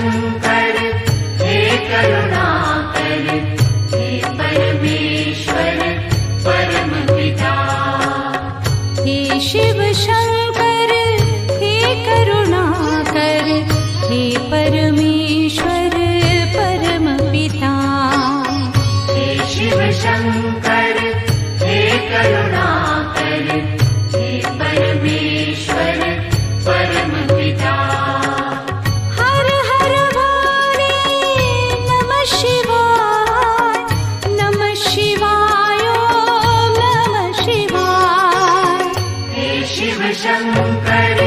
शंकर हे करुणाकर, हे परमेश्वर परम पिता। हे शिव शंकर हे करुणाकर, हे परमेश्वर परम पिता। हे शिव शंकर हे करुणाकर, हे परमेश्वर परम पिता। हर हर भोले नमः शिवाय, नमः शिवाय ओम नमः शिवाय। हे शिव शंकर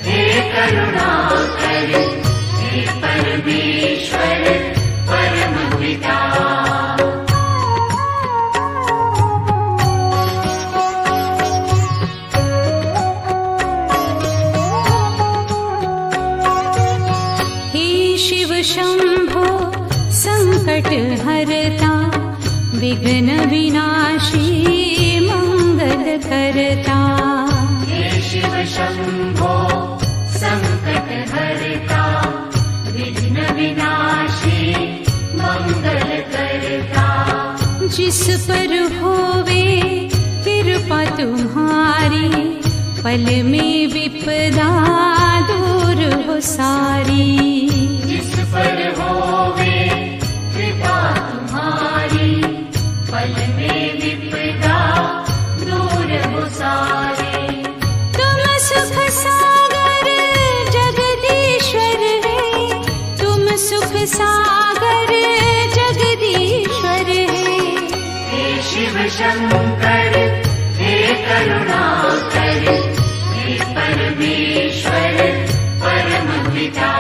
हे करुणाकर, हे परमेश्वर परम पिता। हे शिव शंभो संकट हरता, विघ्न विनाशी मंगल करता। हे शिव शंभो संकट हरता, विघ्न विनाशी मंगल करता। जिस पर होवे कृपा तुम्हारी, पल में विपदा दूर हो सारी। जिस पर होवे कृपा तुम्हारी, पल में विपदा दूर हो सारे। तुम सुख सागर जगदीश्वर है, तुम सुख सागर जगदीश्वर है। हे शिव शंकर हे करुणाकर, हे परमेश्वर परम पिता।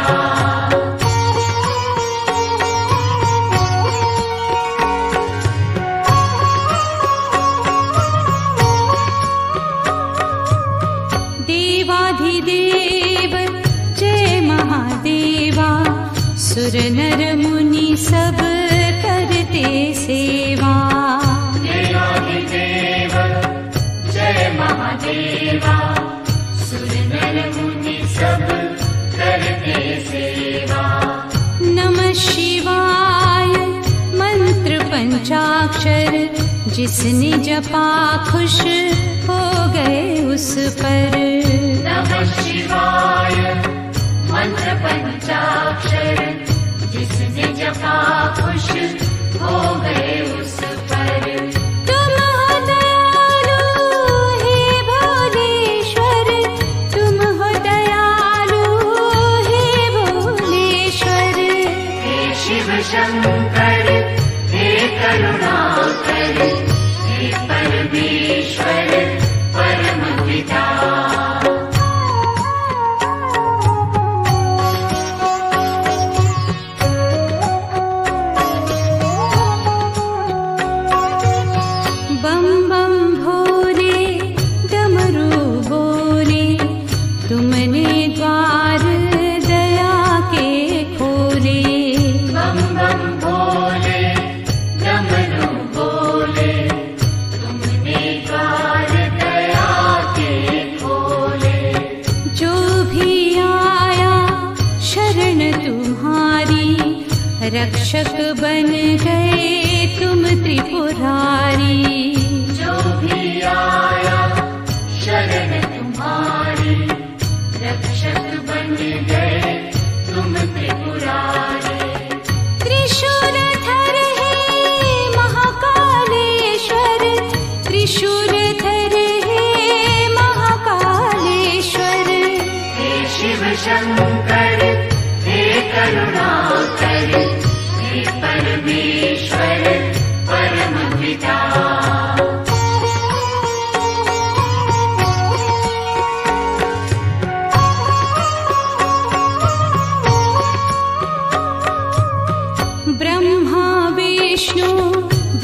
देवाधिदेव जय महादेवा, सुर नर मुनि सब करते सेवा। देवाधिदेव जय महादेवा, सुर नर मुनि सब करते सेवा। नमः शिवाय मंत्र पंचाक्षर, जिसने जपा खुश हो गए उस पर। नमः शिवाय मंत्र पंचाक्षर, जिसने जपा खुश हो गए उस पर। तुम हो दयालु हे भोलेश्वर, तुम हो दयालु हे भोलेश्वर। हे शिव शंकर हे करुणाकर, हे परमेश्वर परम पिता। बम बम भोले डमरू बोले, तुमने द्वार दया के खोले। बम बम भोले डमरू बोले, तुमने द्वार दया के खोले। जो भी आया शरण तुम्हारी, रक्षक बन गए तुम त्रिपुरारी। जो भी आया शरण तुम्हारी, रक्षक बन गए तुम त्रिपुरारी। त्रिशूलधर है महाकालेश्वर, त्रिशूलधर है महाकालेश्वर। हे शिव शंकर हे करुणाकर, हे परमेश्वर परम पिता। ब्रह्मा विष्णु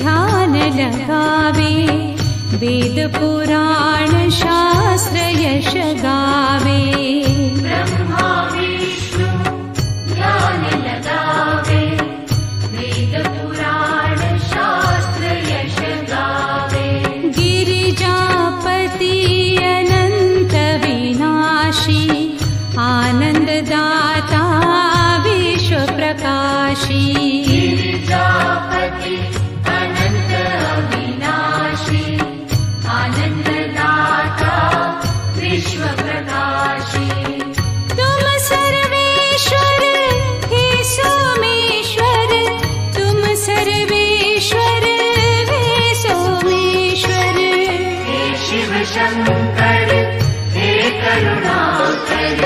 ध्यान लगावे, वेद पुराण शास्त्र यश गावे। ब्रह्मा विष्णु ध्यान लगावे, वेद पुराण शास्त्र यश गावे। गिरिजापति अनंत विनाशी, आनंद दाता विश्व काशी गिरिजापति अनंत अविनाशी आनंददाता विश्व प्रकाशी तुम सर्वेश्वर हे सोमेश्वर तुम सर्वेश्वर हे सोमेश्वर हे शिव शंकर हे करुणाकर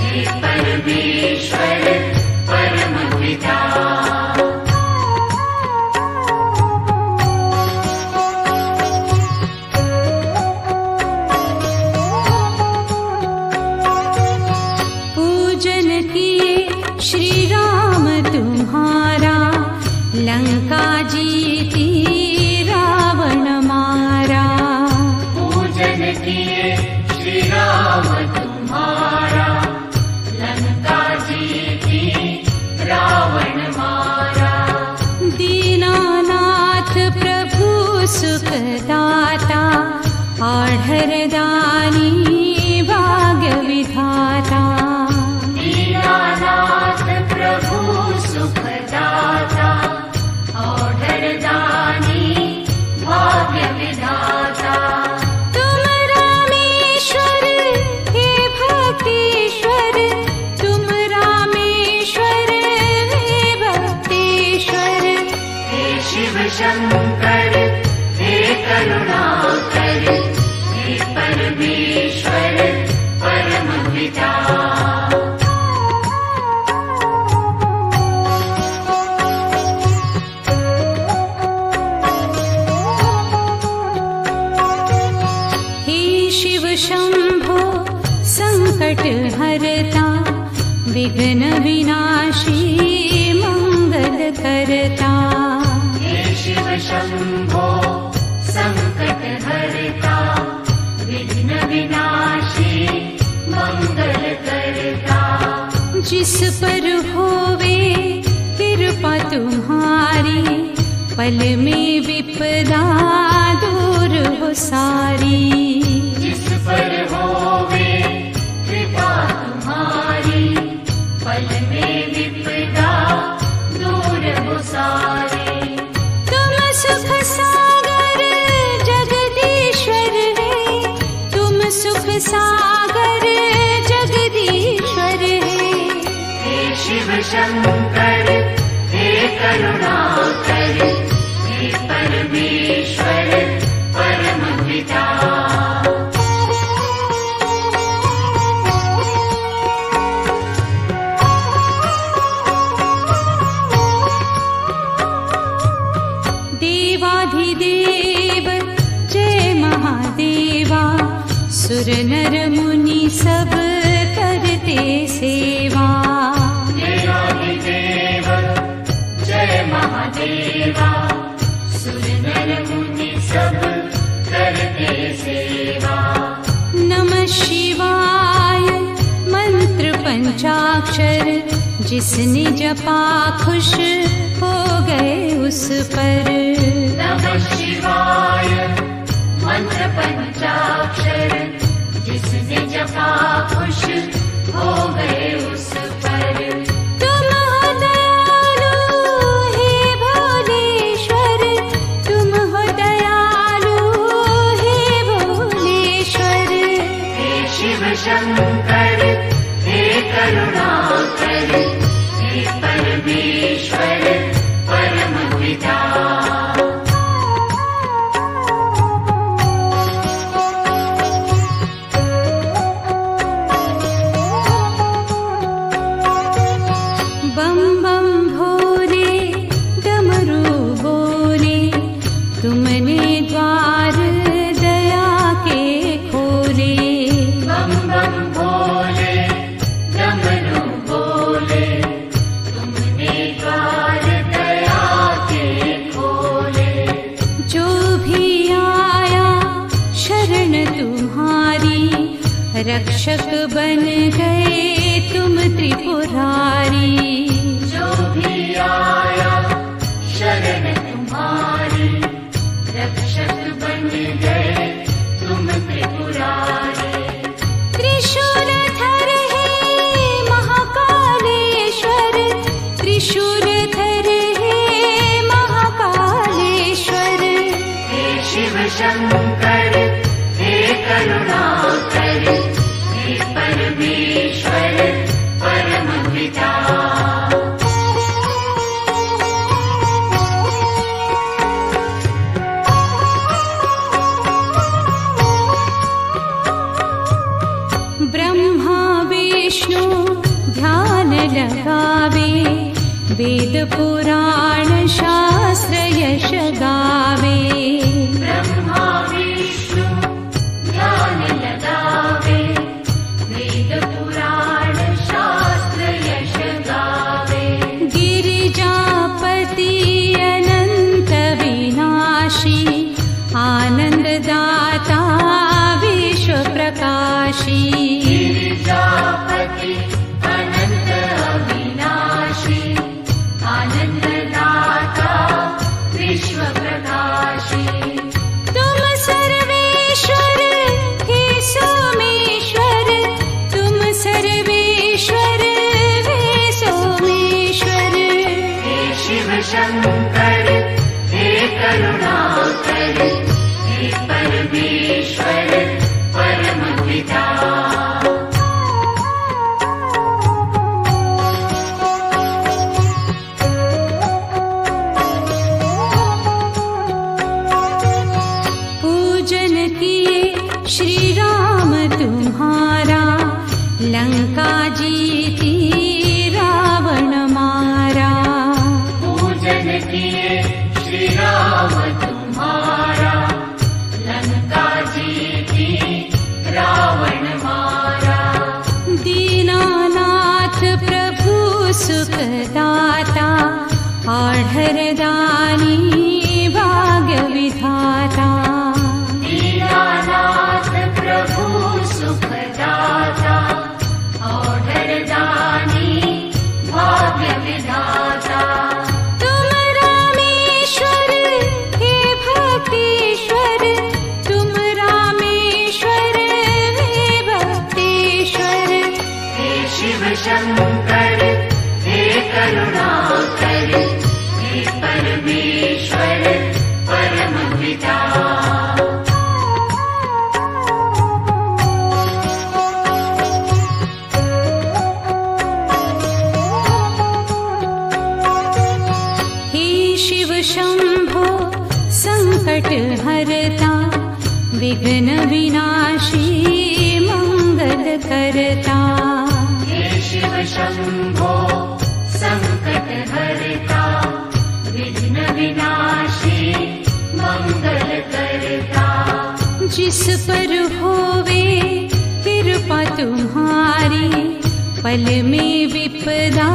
हे परमेश्वर परम पिता पूजन किए श्री राम तुम्हारा लंका जीती रावण मारा पूजन किए श्री राम तुम्हारा लंका जीती रावण मारा दीनानाथ प्रभु सुखदाता आढ़रदानी भाग्य विधाता दीनानाथ प्रभु सुखदाता औढ़रदानी भाग्य विधाता तुम रामेश्वर हे भक्तेश्वर तुम रामेश्वर हे भक्तेश्वर हे शिव शंकर हे करुणाकर हे परमेश्वर परम पिता हे शिव शंभो संकट हरता विघ्न विनाशी मंगल करता हे शिव शंभो संकट हरता विघ्न विनाशी मंगल करता जिस पर होवे कृपा तुम्हारी पल में विपदा दूर हो सारी जिस पर होवे कृपा तुम्हारी पल में विपदा दूर हो सारी तुम सुख सागर जगदीश्वर है तुम सुख सागर जगदीश्वर है हे शिव शंकर हे करुणाकर हे परमेश्वर परम पिता देवाधिदेव जय महादेवा सुर नर मुनि सब करते सेवा देवाधिदेव जय महादेवा सुर नर मुनि सब करते सेवा नमः शिवाय मंत्र पंचाक्षर जिसने जपा खुश हो गए उस पर नमः शिवाय मंत्र पंचाक्षर जिसने जपा खुश हो गए उस पर तुम हो दयालु हे भोलेश्वर तुम हो दयालु हे भोलेश्वर हे शिव शंकर हे करुणाकर हे परमेश्वर परम पिता बम बम भोले डमरू बोले तुमने द्वार दया के खोले बम बम भोले डमरू बोले तुमने द्वार दया के खोले जो भी आया शरण तुम्हारी रक्षक बन गए तुम त्रिपुरारी जो भी आया शरण तुम्हारी रक्षक बन गए तुम त्रिपुरारी त्रिशूलधर हे महाकालेश्वर त्रिशूल शंकर हे करुणाकर, हे परमेश्वर परम पिता। ब्रह्मा विष्णु ध्यान लगावे, वेद पुराण शास्त्र यश गावे। ब्रह्मा विष्णु ध्यान लगावे, वेद पुराण शास्त्र यश गावे। गिरिजापति अनंत विनाशी, आनंददाता विश्व प्रकाशी। गिरिजापति अनंत अविनाशी, आनंददाता विश्व प्रकाशी। तुम सर्वेश्वर हे सोमेश्वर, तुम सर्वेश्वर हे सोमेश्वर। हे शिव शंकर हे करुणाकर, हे परमेश्वर परम पिता। पूजन किए श्री राम तुम्हारा, लंका जीती रावण मारा। पूजन किए श्री राम तुम्हारा, लंका जीती रावण मारा। दीनानाथ प्रभु सुखदाता, आढ़रदानी भाग्य विधाता। दीनानाथ प्रभु सुखदाता, औढ़रदानी भाग्य विधाता। तुम रामेश्वर हे भक्तेश्वर, तुम रामेश्वर हे भक्तेश्वर। हे शिव शंकर हे करुणाकर, हे परमेश्वर परम पिता। हे शिव शंभो संकट हरता, विघ्न विनाशी मंगल करता। हे शिव शंभो संकट हरता, विघ्न विनाशी मंगल करता। जिस पर होवे कृपा तुम्हारी, पल में विपदा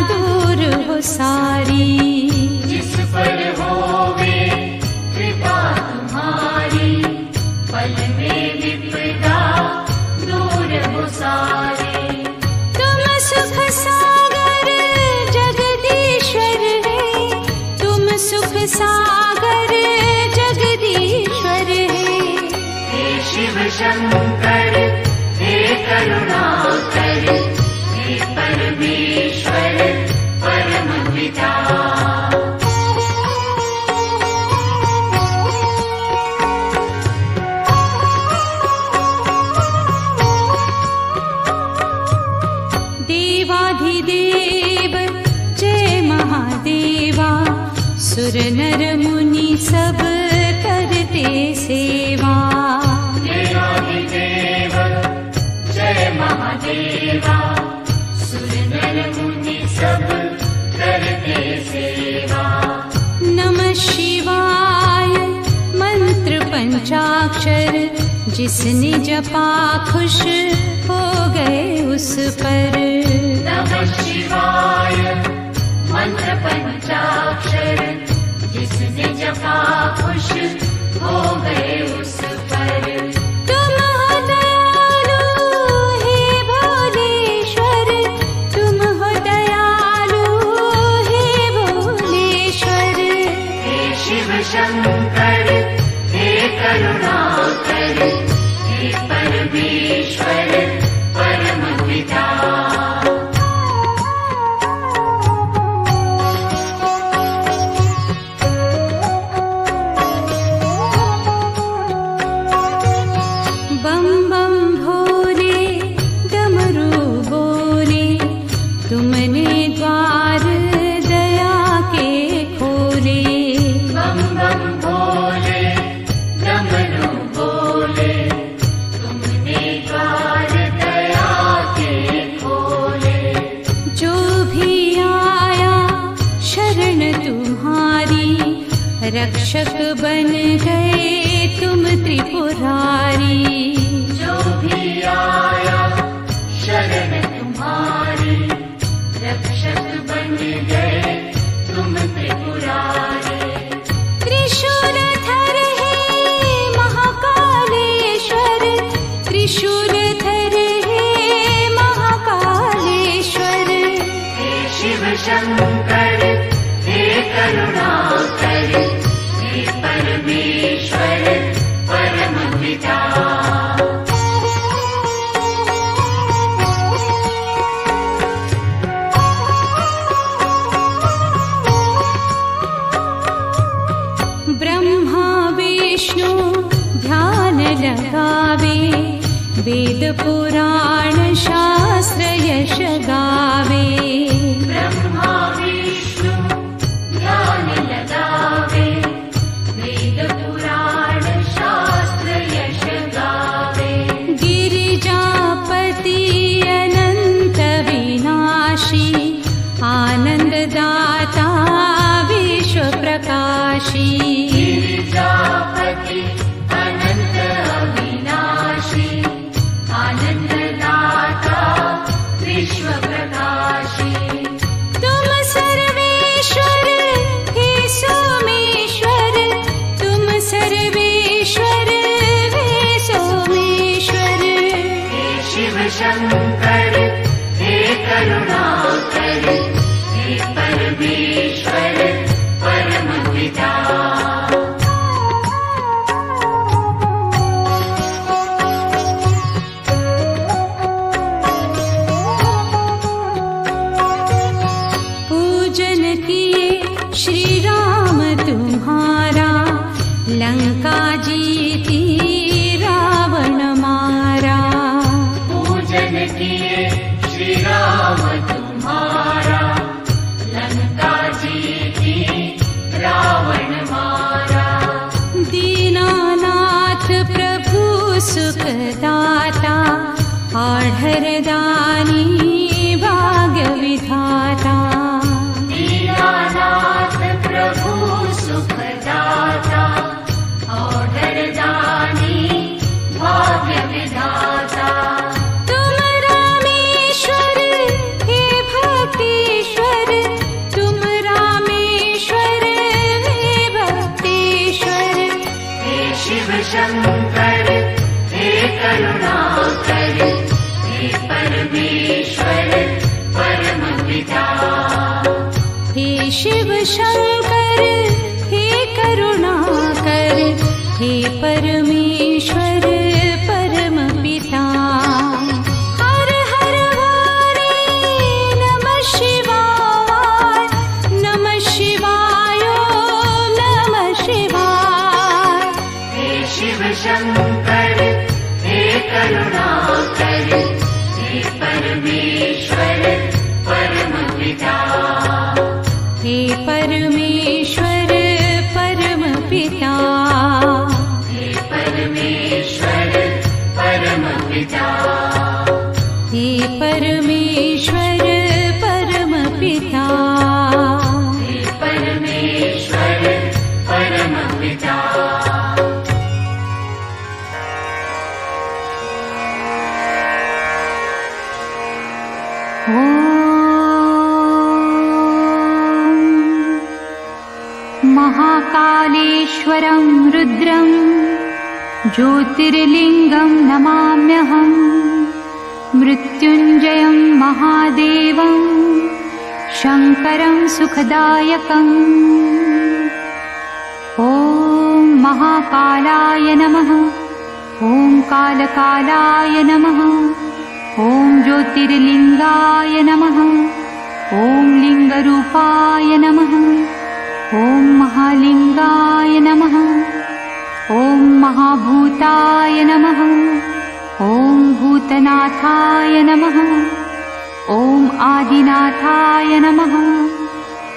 दूर हो सारी। जिस पर होवे कृपा तुम्हारी, पल में विपदा दूर हो सारी। तुम सुख सागर जगदीश्वर है, तुम सुख सागर जगदीश्वर है। हे शिव शंकर हे करुणाकर, हे परमेश्वर परम पिता। देवाधिदेव जय महादेवा, सुर नर मुनि सब करते सेवा। देवाधिदेव जय महादेवा, सुर नर मुनि सब करते सेवा। नमः शिवाय मंत्र पंचाक्षर, जिसने जपा खुश हो गए उस पर। नमः शिवाय मंत्र पंचाक्षर, जिसने जपा खुश हो गए उस पर। तुम हो दयालु हे भोलेश्वर, तुम हो दयालु हे भोलेश्वर। हे शिव शंकर हे करुणाकर, हे परमेश्वर परम पिता। रक्षक बन गए तुम त्रिपुरारी। जो भी आया शरण तुम्हारी, रक्षक बन गए तुम त्रिपुरारी। त्रिशूलधर हे महाकालेश्वर, त्रिशूलधर हे महाकालेश्वर। हे शिव शंकर हे करुणाकर, हे परमेश्वर परम पिता। ब्रह्मा विष्णु ध्यान लगावे, वेद पुराण शास्त्र यश गावे। ब्रह्मा विष्णु ध्यान लगावे, वेद पुराण शास्त्र यश गावे। गिरिजापति अनंत विनाशी, आनंददाता विश्व प्रकाशी। गिरिजापति अनंत अविनाशी, आनंददाता विश्व प्रकाशी। तुम सर्वेश्वर हे सोमेश्वर, तुम सर्वेश्वर हे सोमेश्वर। हे शिव शंकर हे करुणाकर, हे परमेश्वर परम पिता। पूजन किए श्री राम तुम्हारा, लंका जीती रावण मारा। पूजन किए श्री राम तुम्हारा, लंका जीती रावण मारा। दीनानाथ प्रभु सुखदाता, आढरदानी भाग्य विधाता। दीनानाथ प्रभु सुखदाता, औढरदानी भाग्य विधाता। तुम रामेश्वर हे भक्तेश्वर, तुम रामेश्वर हे भक्तेश्वर। हे शिव शंकर हे करुणाकर, हे परमेश्वर परम पिता। हे शिव शंकर हे करुणाकर, हे परमेश्वर परम पिता। हर हर हरे नमः शिवाय, नमः शिवाय नमः शिवाय। हे शिव शंकर हे करुणाकर, हे परमेश्वर परम पिता। हे परमेश्वर परम पिता। हे परमेश्वर परम पिता। हे परमेश्वर परम पिता। हे परमेश्वर परम पिता। महाकालेश्वरं रुद्रं ज्योतिर्लिङ्गं नमाम्यहम्। मृत्युञ्जयं महादेवं शङ्करं सुखदायकम्। ॐ महाकालाय नमः, ॐ कालकालाय नमः, ॐ ज्योतिर्लिङ्गाय नमः, ॐ लिङ्गरूपाय नमः, ॐ महालिङ्गाय नमः, ॐ महाभूताय नमः, ॐ भूतनाथाय नमः, ॐ आदिनाथाय नमः,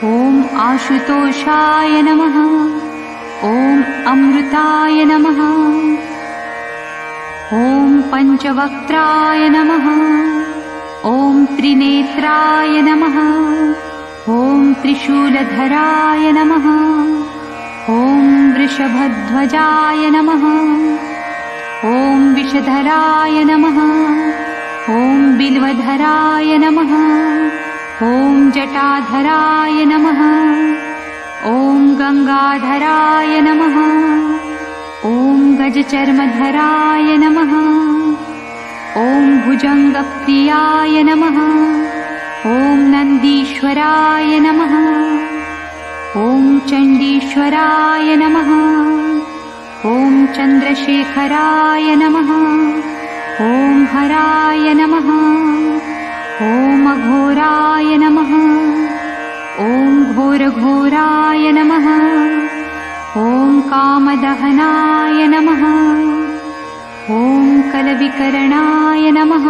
ॐ आशुतोषाय नमः, ॐ अमृताय नमः, ॐ पञ्चवक्त्राय नमः, ॐ त्रिनेत्राय नमः, ॐ त्रिशूलधराय नमः, ॐ वृषभध्वजाय नमः। ॐ विषधराय नमः। ॐ बिल्वधराय नमः। ॐ जटाधराय नमः। ॐ गंगाधराय नमः। ॐ गजचर्मधराय नमः। ॐ भुजङ्गप्रियाय नमः। ॐ नन्दीश्वराय नमः। ॐ चण्डीश्वराय नमः। ॐ चन्द्रशेखराय नमः। ॐ हराय नमः। ॐ अघोराय नमः। ॐ घोरघोराय नमः। ॐ कामदहनाय नमः। ॐ कलविकरणाय नमः।